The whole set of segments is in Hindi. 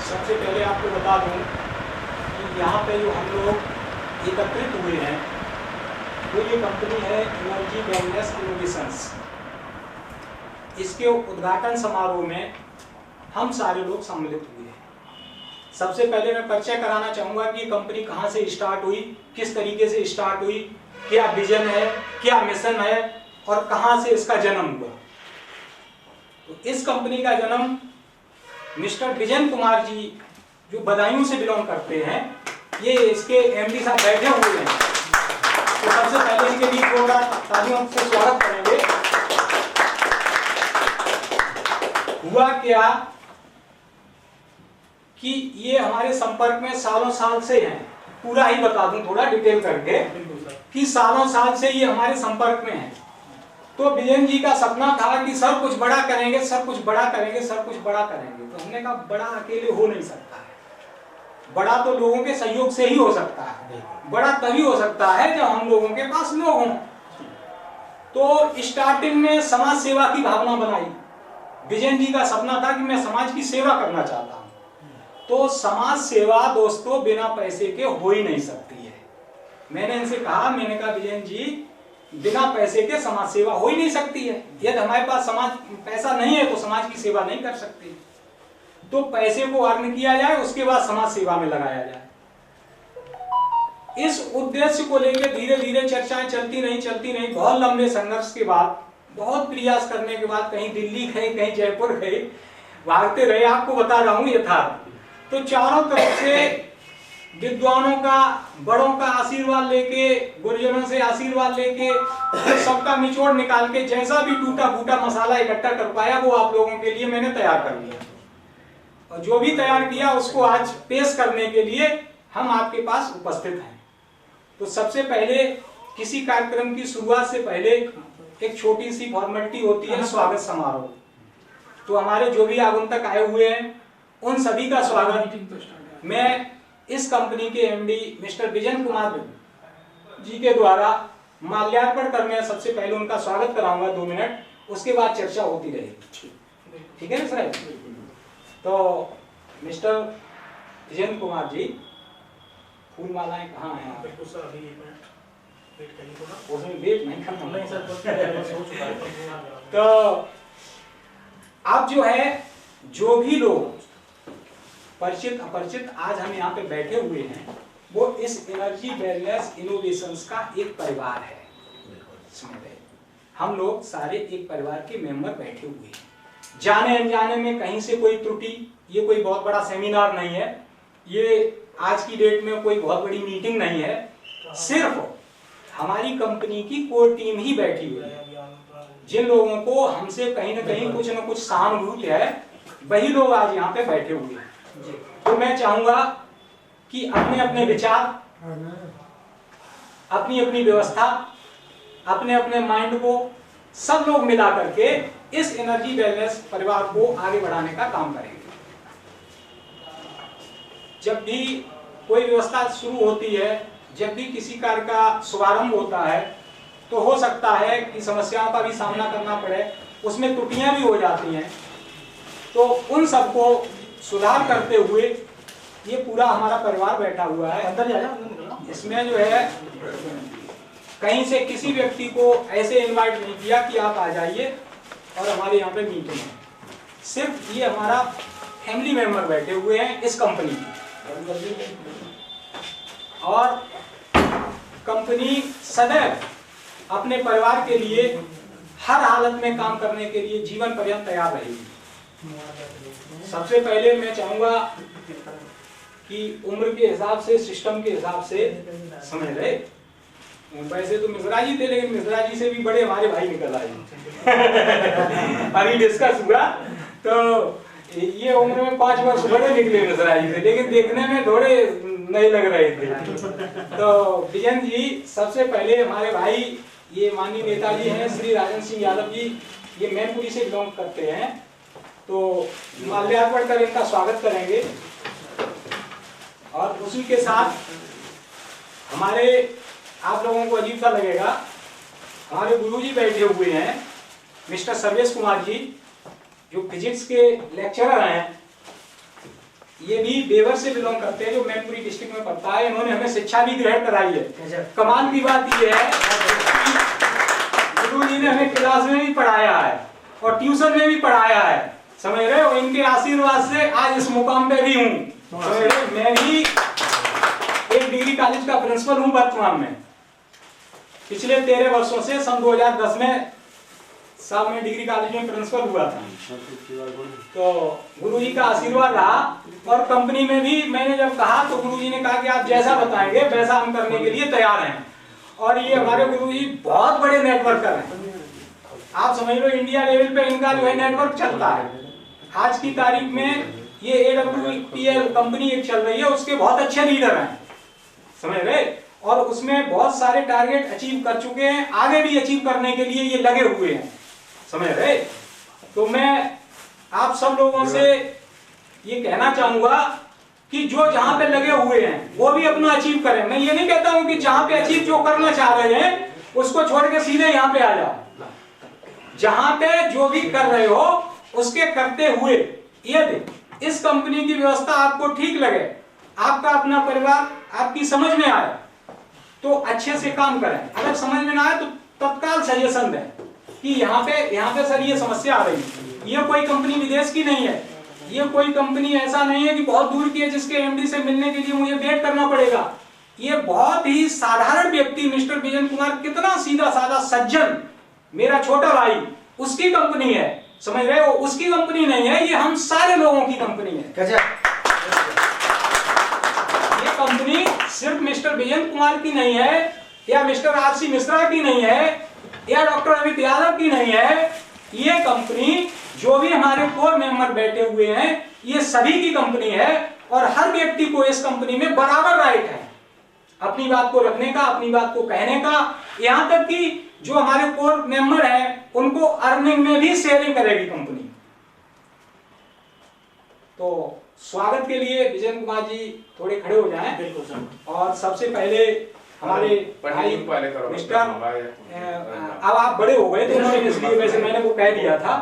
सबसे पहले आपको बता दूं कि यहाँ पे जो हम लोग एकत्रित हुए हैं वो ये कंपनी है एनर्जी वेलनेस इनोवेशंस। इसके उद्घाटन समारोह में हम सारे लोग सम्मिलित हुए हैं। सबसे पहले मैं परिचय कराना चाहूँगा कि ये कंपनी कहाँ से स्टार्ट हुई, किस तरीके से स्टार्ट हुई, क्या विजन है, क्या मिशन है और कहाँ से इसका जन्म हुआ। तो इस कंपनी का जन्म मिस्टर विजन कुमार जी जो बदायूं से बिलोंग करते हैं, ये इसके एमडी साहब बैठे हुए हैं, तो सबसे पहले इनके लिए जोरदार तालियों से स्वागत करेंगे। हुआ क्या कि ये हमारे संपर्क में सालों साल से हैं, पूरा ही बता दूं थोड़ा डिटेल करके कि सालों साल से ये हमारे संपर्क में हैं। तो विजन जी का सपना था कि सब कुछ बड़ा करेंगे, सब कुछ बड़ा करेंगे, सब कुछ बड़ा करेंगे। तो हमने कहा बड़ा अकेले हो नहीं सकता है, बड़ा तो लोगों के सहयोग से ही हो सकता है। बड़ा तभी हो सकता है जब हम लोगों के पास लोग हों। तो स्टार्टिंग में समाज सेवा की भावना बनाई। विजन जी का सपना था कि मैं समाज की सेवा करना चाहता हूं। तो समाज सेवा दोस्तों बिना पैसे के हो ही नहीं सकती है। मैंने इनसे कहा, मैंने कहा विजन जी बिना पैसे के समाज सेवा हो ही नहीं सकती है। यदि हमारे पास समाज पैसा नहीं है तो समाज की सेवा नहीं कर सकते। तो पैसे को अर्न किया जाए, उसके बाद समाज सेवा में लगाया जाए। इस उद्देश्य को लेकर धीरे धीरे चर्चाएं चलती नहीं। बहुत लंबे संघर्ष के बाद, बहुत प्रयास करने के बाद कहीं दिल्ली गए, कहीं जयपुर गए, भागते रहे। आपको बता रहा हूं यथार्थ। तो चारों तरफ से विद्वानों का, बड़ों का आशीर्वाद लेके, गुरुजनों से आशीर्वाद लेके, सबका निचोड़ निकाल के जैसा भी टूटा फूटा मसाला इकट्ठा कर पाया वो आप लोगों के लिए मैंने तैयार कर लिया। और जो भी तैयार किया उसको आज पेश करने के लिए हम आपके पास उपस्थित हैं। तो सबसे पहले किसी कार्यक्रम की शुरुआत से पहले एक छोटी सी फॉर्मेलिटी होती है, स्वागत समारोह। तो हमारे जो भी आगंतुक आए हुए हैं उन सभी का स्वागत मैं इस कंपनी के MD mister vision Kumar ji के द्वारा माल्यार्पण करने सबसे पहले उनका स्वागत कराऊंगा 2 मिनट, उसके बाद चर्चा होती रहेगी। ठीक है ना सर? तो मिस्टर विजन कुमार जी, फूल मालाएं कहाँ हैं? वेट नहीं करना। तो आप जो है, जो भी लोग परिचित अपरिचित आज हम यहाँ पे बैठे हुए हैं, वो इस एनर्जी वेलनेस इनोवेशंस का एक परिवार है। हम लोग सारे एक परिवार के मेंबर बैठे हुए हैं। जाने अनजाने में कहीं से कोई त्रुटि, ये कोई बहुत बड़ा सेमिनार नहीं है, ये आज की डेट में कोई बहुत बड़ी मीटिंग नहीं है, सिर्फ हमारी कंपनी की कोर टीम ही बैठी हुई है। जिन लोगों को हमसे कहीं ना कहीं कुछ न कुछ सहानुभूति है, वही लोग आज यहाँ पे बैठे हुए हैं। तो मैं चाहूंगा कि अपने अपने विचार, अपनी अपनी व्यवस्था, अपने अपने माइंड को सब लोग मिला करके इस एनर्जी वेलनेस परिवार को आगे बढ़ाने का काम करेंगे। जब भी कोई व्यवस्था शुरू होती है, जब भी किसी कार्य का शुभारंभ होता है, तो हो सकता है कि समस्याओं का भी सामना करना पड़े, उसमें त्रुटियां भी हो जाती हैं। तो उन सबको सुधार करते हुए ये पूरा हमारा परिवार बैठा हुआ है। अंदर जाना, इसमें जो है कहीं से किसी व्यक्ति को ऐसे इनवाइट नहीं किया कि आप आ जाइए और हमारे यहाँ पे मीटिंग है। सिर्फ ये हमारा फैमिली मेंबर बैठे हुए हैं इस कंपनी की, और कंपनी सदैव अपने परिवार के लिए हर हालत में काम करने के लिए जीवन पर्यंत तैयार रहेगी। सबसे पहले मैं चाहूंगा कि उम्र के हिसाब से, सिस्टम के हिसाब से समझ रहे, वैसे तो मिश्रा जी थे, लेकिन मिश्रा जी से भी बड़े हमारे भाई निकल आए। अभी डिस्कस हुआ तो ये उम्र में 5 वर्ष बड़े निकले मिश्रा जी से, लेकिन देखने में थोड़े नहीं लग रहे थे। तो विजन जी सबसे पहले हमारे भाई, ये माननीय नेताजी हैं श्री राजन सिंह यादव जी, ये मैनपुरी से बिलोंग करते हैं। तो माल्यार्पण कर इनका स्वागत करेंगे। और उसी के साथ हमारे, आप लोगों को अजीब सा लगेगा, हमारे गुरुजी बैठे हुए हैं मिस्टर सर्वेश कुमार जी, जो फिजिक्स के लेक्चरर हैं। ये भी बेवर से बिलोंग करते हैं, जो मैनपुरी डिस्ट्रिक्ट में पड़ता है। इन्होंने हमें शिक्षा भी ग्रहण कराई है। कमाल की बात ये है, गुरुजी ने हमें क्लास में भी पढ़ाया है और ट्यूशन में भी पढ़ाया है, समझ रहे हो। इनके आशीर्वाद से आज इस मुकाम पे भी हूँ, समझ रहे। मैं भी एक डिग्री कॉलेज का प्रिंसिपल हूँ वर्तमान में। पिछले 13 वर्षों से सन 2010 में साल में डिग्री कॉलेज में प्रिंसिपल हुआ था। तो गुरुजी का आशीर्वाद रहा। और कंपनी में भी मैंने जब कहा तो गुरुजी ने कहा कि आप जैसा बताएंगे वैसा हम करने के लिए तैयार हैं। और ये हमारे गुरुजी बहुत बड़े नेटवर्कर हैं। आप समझ लो इंडिया लेवल पे इनका जो है नेटवर्क चलता है। आज की तारीख में ये AWPL कंपनी एक चल रही है, उसके बहुत अच्छे लीडर हैं, समझ रहे। और उसमें बहुत सारे टारगेट अचीव कर चुके हैं, आगे भी अचीव करने के लिए ये लगे हुए हैं, समझ रहे। तो मैं आप सब लोगों से ये कहना चाहूंगा कि जो जहां पे लगे हुए हैं वो भी अपना अचीव करें। मैं ये नहीं कहता हूं कि जहां पे अचीव जो करना चाह रहे हैं उसको छोड़ के सीधे यहाँ पे आ जाओ। जहां पे जो भी कर रहे हो उसके करते हुए यदि इस कंपनी की व्यवस्था आपको ठीक लगे, आपका अपना परिवार आपकी समझ में आए, तो अच्छे से काम करें। अगर समझ में ना आए तो तत्काल सजेशन दें कि यहाँ पे सर ये समस्या आ रही है। ये कोई कंपनी विदेश की नहीं है, ये कोई कंपनी ऐसा नहीं है कि बहुत दूर की है जिसके एमडी से मिलने के लिए मुझे वेट करना पड़ेगा। ये बहुत ही साधारण व्यक्ति मिस्टर विजय कुमार, कितना सीधा साधा सज्जन, मेरा छोटा भाई, उसकी कंपनी है, समझ रहे हो। उसकी कंपनी नहीं है, ये हम सारे लोगों की कंपनी है। ये कंपनी सिर्फ मिस्टर विजय कुमार की नहीं है, या मिस्टर RC मिश्रा की नहीं है, या डॉक्टर अमित यादव की नहीं है। ये कंपनी जो भी हमारे कोर मेंबर बैठे हुए हैं, ये सभी की कंपनी है। और हर व्यक्ति को इस कंपनी में बराबर राइट है अपनी बात को रखने का, अपनी बात को कहने का। यहां तक कि जो हमारे कोर मेंबर हैं उनको अर्निंग में भी शेयरिंग करेगी कंपनी। तो स्वागत के लिए विजय कुमार जी थोड़े खड़े हो जाएं। बिल्कुल सर। और सबसे पहले हमारे भाई मिस्टर, अब आप बड़े हो गए थे इसलिए वैसे मैंने वो कह दिया था।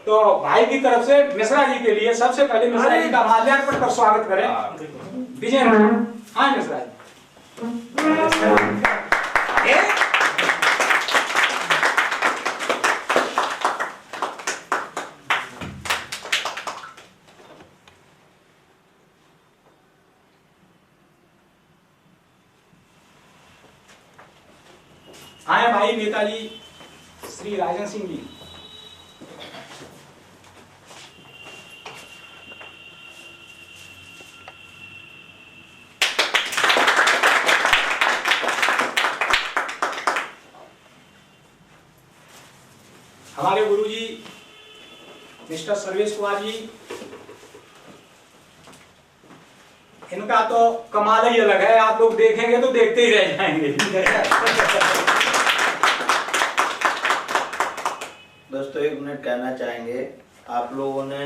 तो भाई की तरफ से मिश्रा जी के लिए सबसे पहले मिश्रा जी का माल्यार्पण कर स्वागत करें। विजय हाँ मिश्रा जी। आए भाई नेताजी श्री राजन सिंह जी। हमारे गुरुजी मिस्टर सर्वेश कुमार जी, इनका तो कमाल ही अलग है। आप लोग देखेंगे तो देखते ही रह जाएंगे। दोस्तों 1 मिनट कहना चाहेंगे। आप लोगों ने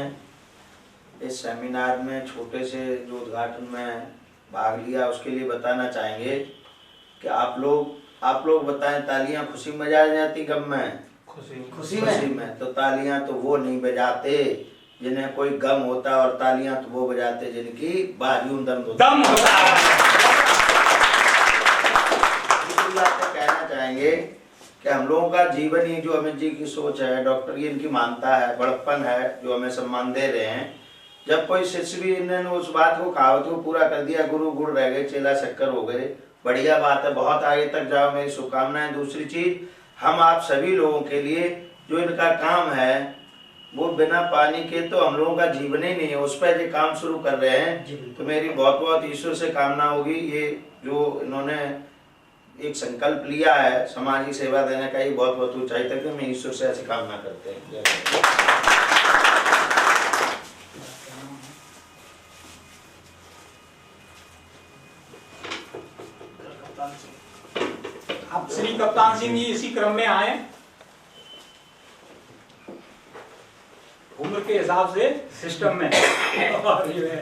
इस सेमिनार में छोटे से जो उद्घाटन में भाग लिया उसके लिए बताना चाहेंगे कि आप लोग बताएं, तालियां खुशी में बजाई जाती गम में? खुशी में। तो तालियां तो वो नहीं बजाते जिन्हें कोई गम होता है, और तालियां तो वो बजाते जिनकी बाजू दम होता है। कहना चाहेंगे कि हम लोगों का जीवन ही, जो अमित जी की सोच है, डॉक्टर ये इनकी मानता है, बड़प्पन है, जो हमें सम्मान दे रहे हैं। जब कोई शिष्य भी इन्होंने उस बात को कहावत को पूरा कर दिया, गुरु गुड़ रह गए, चेला शक्कर हो गए, बढ़िया बात है, बहुत आगे तक जाओ, मेरी शुभकामनाएं। दूसरी चीज, हम आप सभी लोगों के लिए जो इनका काम है वो बिना पानी के तो हम लोगों का जीवन ही नहीं है, उस पर जो काम शुरू कर रहे हैं। तो मेरी बहुत बहुत ईश्वर से कामना होगी, ये जो इन्होंने एक संकल्प लिया है सामाजिक सेवा देने का, ये बहुत बहुत ऊंचाई तक है। मैं ईश्वर से ऐसी कामना करते हैं। अब श्री कप्तान सिंह जी इसी क्रम में आए। उम्र के हिसाब से सिस्टम में और ये